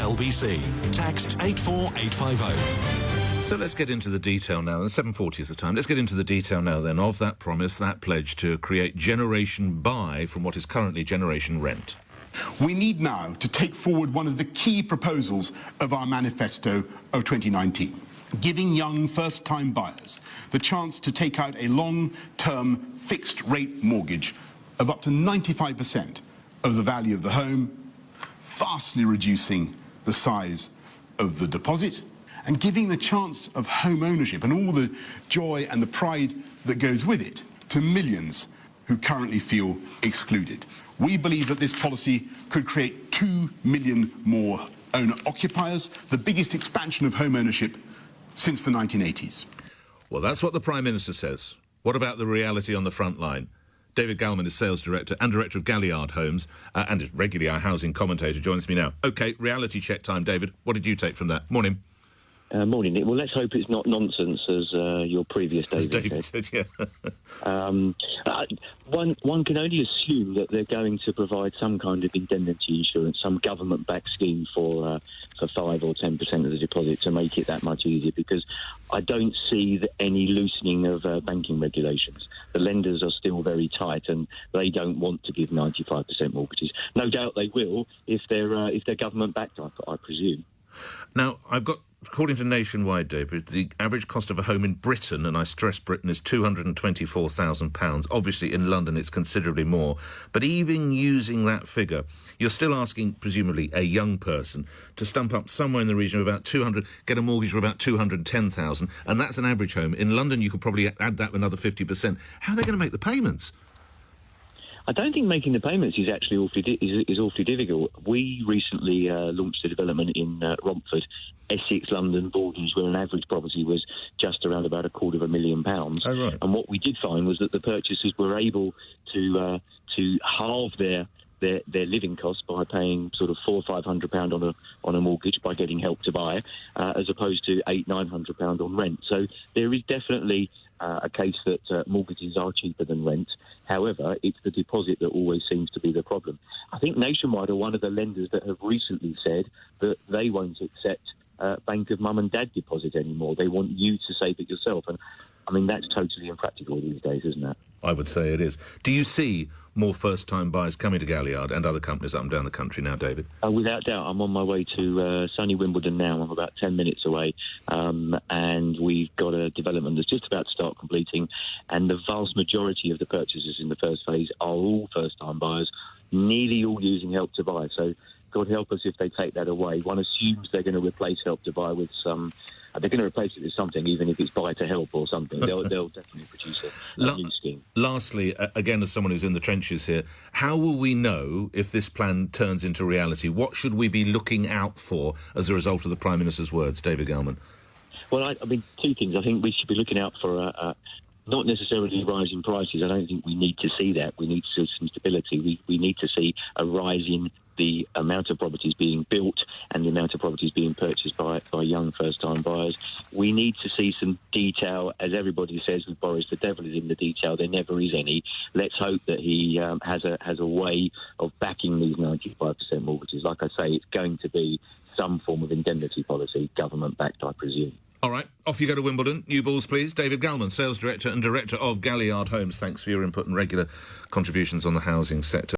LBC. Text 84850. So let's get into the detail now, and 7:40 is the time. Let's get into the detail now, then, of that promise, that pledge to create Generation Buy from what is currently Generation Rent. We need now to take forward one of the key proposals of our manifesto of 2019, giving young first-time buyers the chance to take out a long-term fixed-rate mortgage of up to 95% of the value of the home, vastly reducing the size of the deposit, and giving the chance of home ownership and all the joy and the pride that goes with it to millions who currently feel excluded. We believe that this policy could create 2 million more owner-occupiers, the biggest expansion of home ownership since the 1980s. Well, that's what the Prime Minister says. What about the reality on the front line? David Galman is Sales Director and Director of Galliard Homes and is regularly our housing commentator, joins me now. OK, reality check time, David. What did you take from that? Morning. Morning, Nick. Well, let's hope it's not nonsense, as your previous David said. Yeah. One can only assume that they're going to provide some kind of indemnity insurance, some government-backed scheme for 5 or 10% of the deposit to make it that much easier, because I don't see any loosening of banking regulations. The lenders are still very tight, and they don't want to give 95% mortgages. No doubt they will if they're government-backed, I presume. Now, according to Nationwide, David, the average cost of a home in Britain, and I stress Britain, is £224,000. Obviously, in London, it's considerably more. But even using that figure, you're still asking, presumably, a young person to stump up somewhere in the region of about 200, get a mortgage for about 210,000, and that's an average home. In London, you could probably add that another 50%. How are they going to make the payments? I don't think making the payments is actually awfully difficult. We recently launched a development in Romford, Essex, London borders, where an average property was just around about £250,000. Oh, right. And what we did find was that the purchasers were able to halve their living costs by paying sort of £400 or £500 on a mortgage by getting Help to Buy, as opposed to £800-900 on rent. So there is definitely a case that mortgages are cheaper than rent. However, it's the deposit that always seems to be the problem. I think Nationwide are one of the lenders that have recently said that they won't accept bank of mum and dad deposit anymore. They want you to save it yourself. And I mean, that's totally impractical these days, isn't it? I would say it is. Do you see more first-time buyers coming to Galliard and other companies up and down the country now, David? Without doubt. I'm on my way to sunny Wimbledon now. I'm about 10 minutes away. And we've got a development that's just about to start completing. And the vast majority of the purchasers in the first phase are all first-time buyers, nearly all using Help to Buy. So God help us if they take that away. One assumes they're going to replace Help to Buy with some... They're going to replace it with something, even if it's Buy to Help or something. They'll definitely produce a new scheme. Lastly, again, as someone who's in the trenches here, how will we know if this plan turns into reality? What should we be looking out for as a result of the Prime Minister's words, David Galman? Well, I mean, two things. I think we should be looking out for not necessarily a rise in prices. I don't think we need to see that. We need to see some stability. We need to see a rise in the amount of properties being built and the amount of properties being purchased by young first-time buyers. We need to see some detail. As everybody says with Boris, the devil is in the detail. There never is any. Let's hope that he has a way of backing these 95% mortgages. Like I say, it's going to be some form of indemnity policy, government-backed, I presume. All right, off you go to Wimbledon. New balls, please. David Galman, Sales Director and Director of Galliard Homes. Thanks for your input and regular contributions on the housing sector.